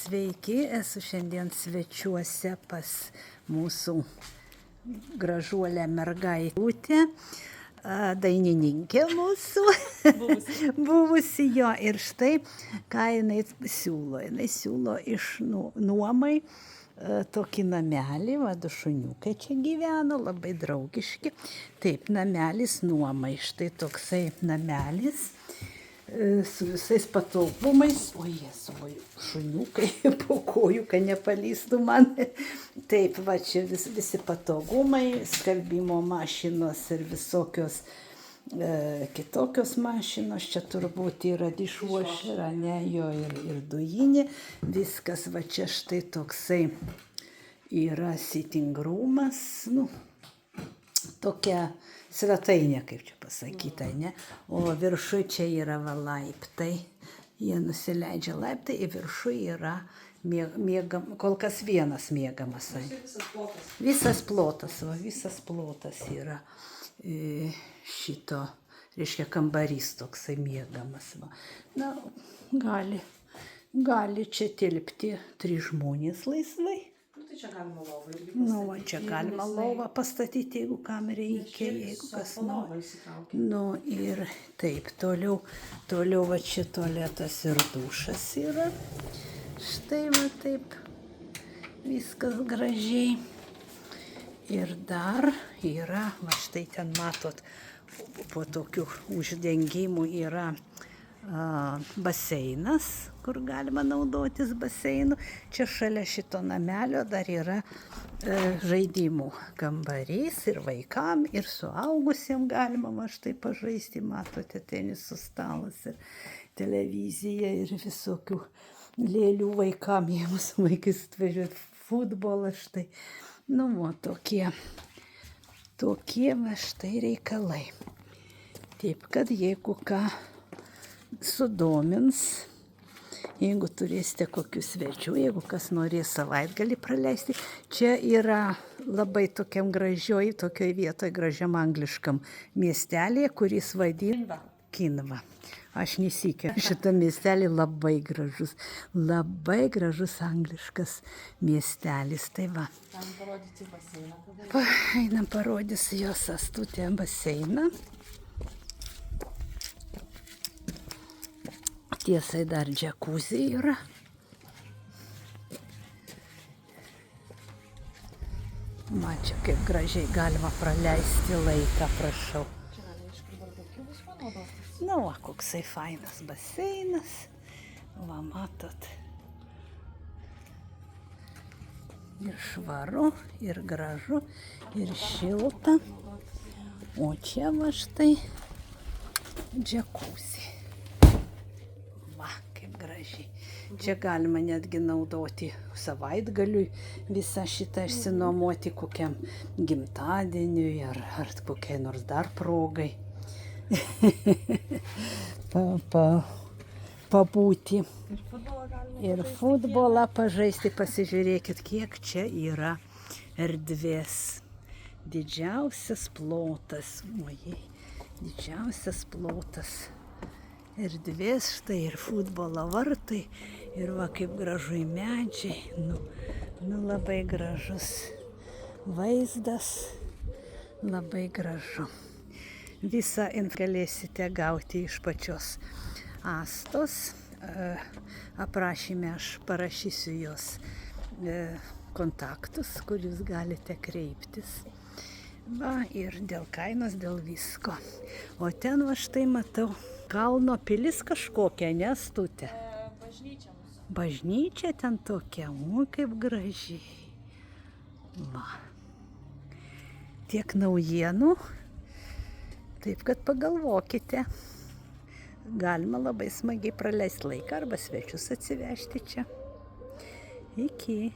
Sveiki, esu šiandien svečiuose pas mūsų gražuolę mergaitę, dainininkė mūsų, buvusi jo. Ir štai, ką jinai siūlo. Jinai siūlo iš nuomai tokį namelį, du šuniukai čia gyveno, labai draugiški. Taip, namelis nuomai, štai toksai namelis. Su visais patogumais, o Jėzui, šuniukai po kojų, kad nepalystų man. Taip, va čia visi patogumai, skalbimo mašinos ir visokios kitokios mašinos. Čia turbūt yra dishwasher, ne, jo ir dujinė. Viskas, va čia štai toksai yra sitting roomas, tokia svetainė, kaip čia pasakyta, ne? O viršui čia yra laiptai. Jie nusileidžia laiptai, į viršų yra kol kas vienas miegamas. Visas plotas yra šito, reiškia, kambarys toksai miegamas. Na, gali čia tilpti 3 žmonės laisvai. Čia galima lovą irgi pastatyti. Čia galima lovą pastatyti, jeigu kam reikia, jeigu kas nori. Ir taip, toliau va čia tualetas ir dušas yra. Štai va taip, viskas gražiai. Ir dar yra, va štai ten matot, po tokių uždengimų yra baseinas, kur galima naudotis baseinu. Čia šalia šito namelio dar yra žaidimų kambarys ir vaikam, ir suaugusiem galima va štai pažaisti. Matote, tenisų stalas ir televizija ir visokių lėlių vaikam, jiems vaikais atvažiuot futbolą štai. Tokie va štai reikalai. Taip, kad jeigu ką sudomins, jeigu turėsite kokių svečių, jeigu kas norės savaitgalį praleisti, čia yra labai tokiam tokioj vietoj, gražiam angliškam miestelėje, kuris vadina Kinva. Aš nesikė. Šitą miestelį labai gražus angliškas miestelis. Tai va. Parodyti baseiną. Einam parodys jos Astutė baseiną. Tiesai dar džakuzi yra. Čia kaip gražiai galima praleisti laiką, prašau. Čia gali iš barbekių bus panaudotas. Koksai fainas baseinas. Va, matot. Ir švaru, ir gražu, ir šilta. O čia va štai džakuzi. Gražiai. Čia galima netgi naudoti savaitgaliui visą šitą išsinuomoti kokiam gimtadieniui ar kokiai nors dar progai. Pabūti. Ir futbolą pažaisti. Pasižiūrėkit, kiek čia yra erdvės. Didžiausias plotas. Didžiausias plotas. Erdvės štai ir futbolo vartai, ir va kaip gražu į medžiai, labai gražus vaizdas, labai gražu. Visą galėsite gauti iš pačios Astos, aprašyme aš parašysiu jos kontaktus, kur jūs galite kreiptis. Va, ir dėl kainos, dėl visko. O ten va štai matau kalno pilis kažkokia, ne Astutė? Bažnyčia mūsų. Bažnyčia ten tokia, kaip gražiai. Va. Tiek naujienų. Taip, kad pagalvokite. Galima labai smagiai praleisti laiką arba svečius atsivežti čia. Iki.